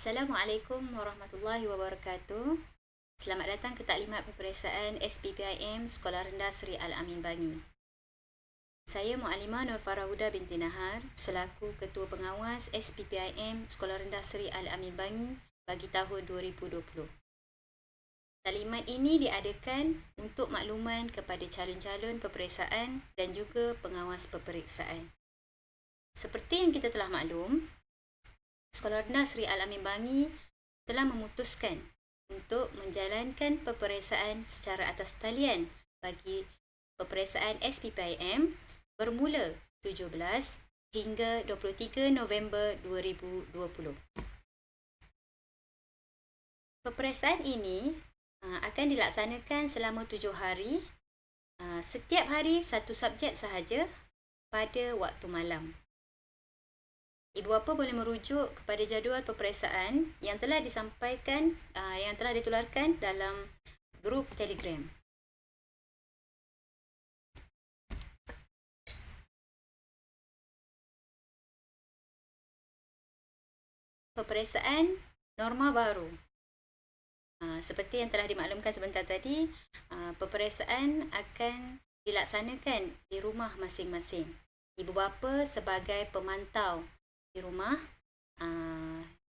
Assalamualaikum warahmatullahi wabarakatuh. Selamat datang ke Taklimat Peperiksaan SPPIM Sekolah Rendah Seri Al-Amin Bangi. Saya Muallimah Nur Farah Huda binti Nahar selaku Ketua Pengawas SPPIM Sekolah Rendah Seri Al-Amin Bangi bagi tahun 2020. Taklimat ini diadakan untuk makluman kepada calon-calon peperiksaan dan juga pengawas peperiksaan. Seperti yang kita telah maklum, Sekolah Rendah Seri Al-Amin Bangi telah memutuskan untuk menjalankan peperiksaan secara atas talian bagi peperiksaan SPPIM bermula 17 hingga 23 November 2020. Peperiksaan ini akan dilaksanakan selama 7 hari, setiap hari satu subjek sahaja pada waktu malam. Ibu bapa boleh merujuk kepada jadual peperiksaan yang telah disampaikan, yang telah ditularkan dalam grup Telegram. Peperiksaan norma baru. Seperti yang telah dimaklumkan sebentar tadi, peperiksaan akan dilaksanakan di rumah masing-masing. Ibu bapa sebagai pemantau di rumah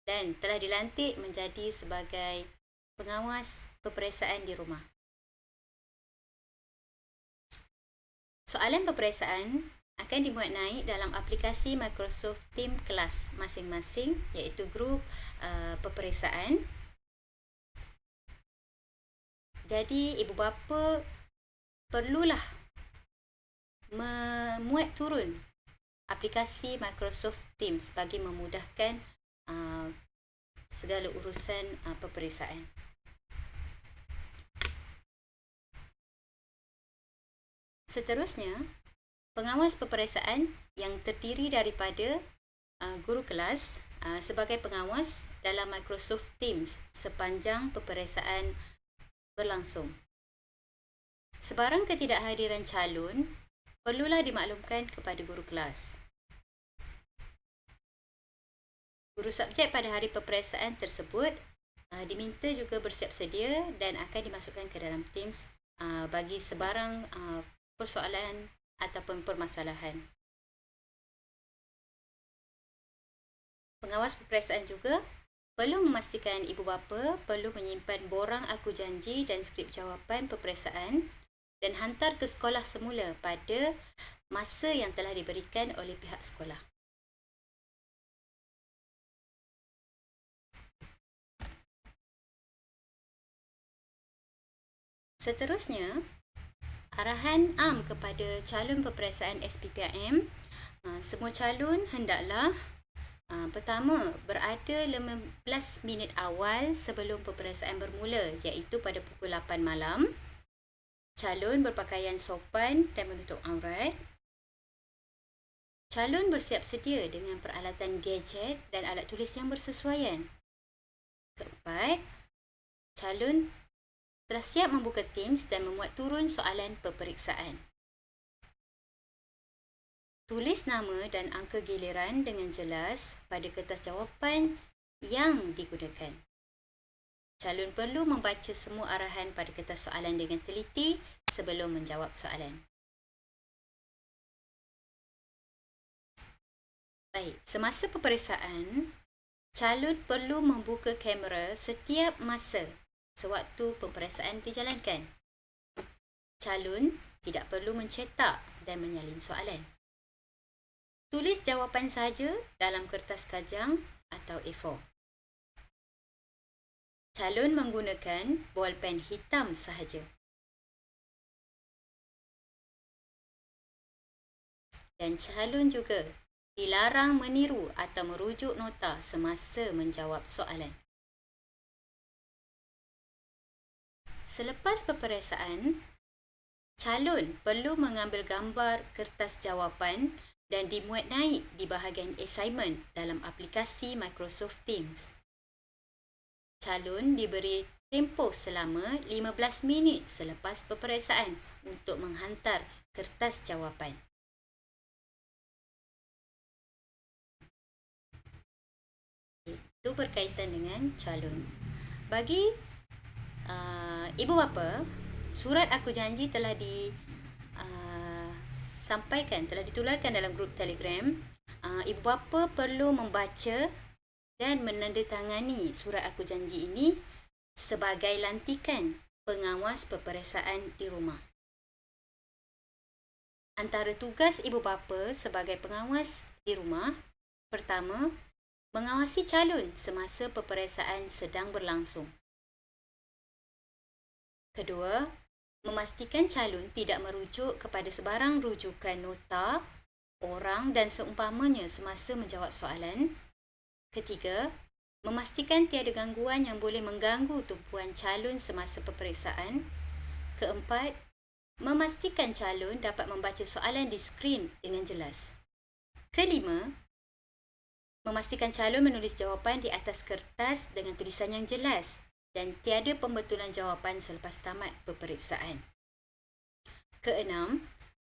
dan telah dilantik menjadi sebagai pengawas peperiksaan di rumah. Soalan peperiksaan akan dimuat naik dalam aplikasi Microsoft Teams kelas masing-masing, iaitu grup peperiksaan. Jadi ibu bapa perlulah memuat turun aplikasi Microsoft Teams bagi memudahkan segala urusan peperiksaan. Seterusnya, pengawas peperiksaan yang terdiri daripada guru kelas sebagai pengawas dalam Microsoft Teams sepanjang peperiksaan berlangsung. Sebarang ketidakhadiran calon perlulah dimaklumkan kepada guru kelas. Guru subjek pada hari peperiksaan tersebut diminta juga bersiap sedia dan akan dimasukkan ke dalam Teams bagi sebarang persoalan ataupun permasalahan. Pengawas peperiksaan juga perlu memastikan ibu bapa perlu menyimpan borang aku janji dan skrip jawapan peperiksaan dan hantar ke sekolah semula pada masa yang telah diberikan oleh pihak sekolah. Seterusnya, arahan am kepada calon peperiksaan SPPIM, semua calon hendaklah pertama, berada 15 minit awal sebelum peperiksaan bermula, iaitu pada pukul 8 malam. Calon berpakaian sopan dan menutup aurat. Calon bersiap sedia dengan peralatan gadget dan alat tulis yang bersesuaian. Keempat, calon telah siap membuka Teams dan memuat turun soalan peperiksaan. Tulis nama dan angka giliran dengan jelas pada kertas jawapan yang digunakan. Calon perlu membaca semua arahan pada kertas soalan dengan teliti sebelum menjawab soalan. Baik, semasa peperiksaan, calon perlu membuka kamera setiap masa sewaktu peperiksaan dijalankan. Calon tidak perlu mencetak dan menyalin soalan. Tulis jawapan sahaja dalam kertas kajang atau A4. Calon menggunakan bolpen hitam sahaja. Dan calon juga dilarang meniru atau merujuk nota semasa menjawab soalan. Selepas peperiksaan, calon perlu mengambil gambar kertas jawapan dan dimuat naik di bahagian assignment dalam aplikasi Microsoft Teams. Calon diberi tempoh selama 15 minit selepas peperiksaan untuk menghantar kertas jawapan. Itu berkaitan dengan calon. Bagi ibu bapa, surat aku janji telah sampaikan, telah ditularkan dalam grup Telegram. Ibu bapa perlu membaca dan menandatangani surat aku janji ini sebagai lantikan pengawas peperiksaan di rumah. Antara tugas ibu bapa sebagai pengawas di rumah, pertama, mengawasi calon semasa peperiksaan sedang berlangsung. Kedua, memastikan calon tidak merujuk kepada sebarang rujukan nota, orang dan seumpamanya semasa menjawab soalan. Ketiga, memastikan tiada gangguan yang boleh mengganggu tumpuan calon semasa peperiksaan. Keempat, memastikan calon dapat membaca soalan di skrin dengan jelas. Kelima, memastikan calon menulis jawapan di atas kertas dengan tulisan yang jelas dan tiada pembetulan jawapan selepas tamat peperiksaan. Keenam,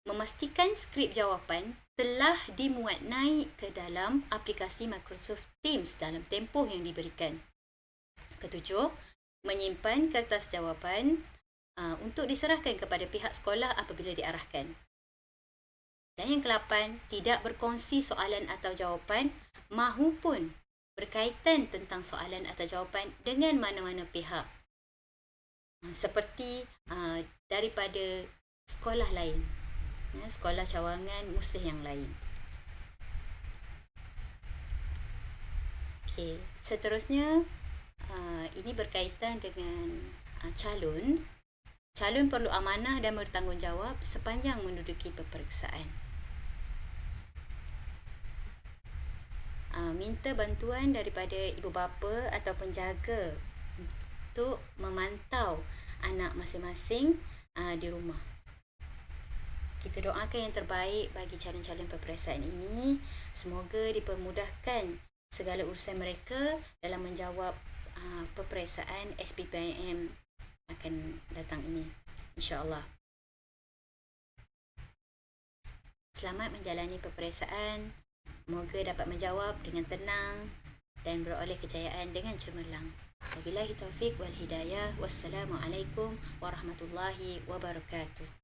memastikan skrip jawapan telah dimuat naik ke dalam aplikasi Microsoft Teams dalam tempoh yang diberikan. Ketujuh, menyimpan kertas jawapan untuk diserahkan kepada pihak sekolah apabila diarahkan. Dan yang ke-8, tidak berkongsi soalan atau jawapan mahupun berkaitan tentang soalan atau jawapan dengan mana-mana pihak. Seperti daripada sekolah lain, sekolah cawangan Muslim yang lain. Okey, seterusnya ini berkaitan dengan calon. Calon perlu amanah dan bertanggungjawab sepanjang menduduki peperiksaan. Minta bantuan daripada ibu bapa atau penjaga untuk memantau anak masing-masing di rumah. Kita doakan yang terbaik bagi calon-calon peperiksaan ini. Semoga dipermudahkan segala urusan mereka dalam menjawab peperiksaan SPPIM akan datang ini, insya-Allah. Selamat menjalani peperiksaan. Moga dapat menjawab dengan tenang dan beroleh kejayaan dengan cemerlang. Wabillahi taufiq wal hidayah. Wassalamualaikum warahmatullahi wabarakatuh.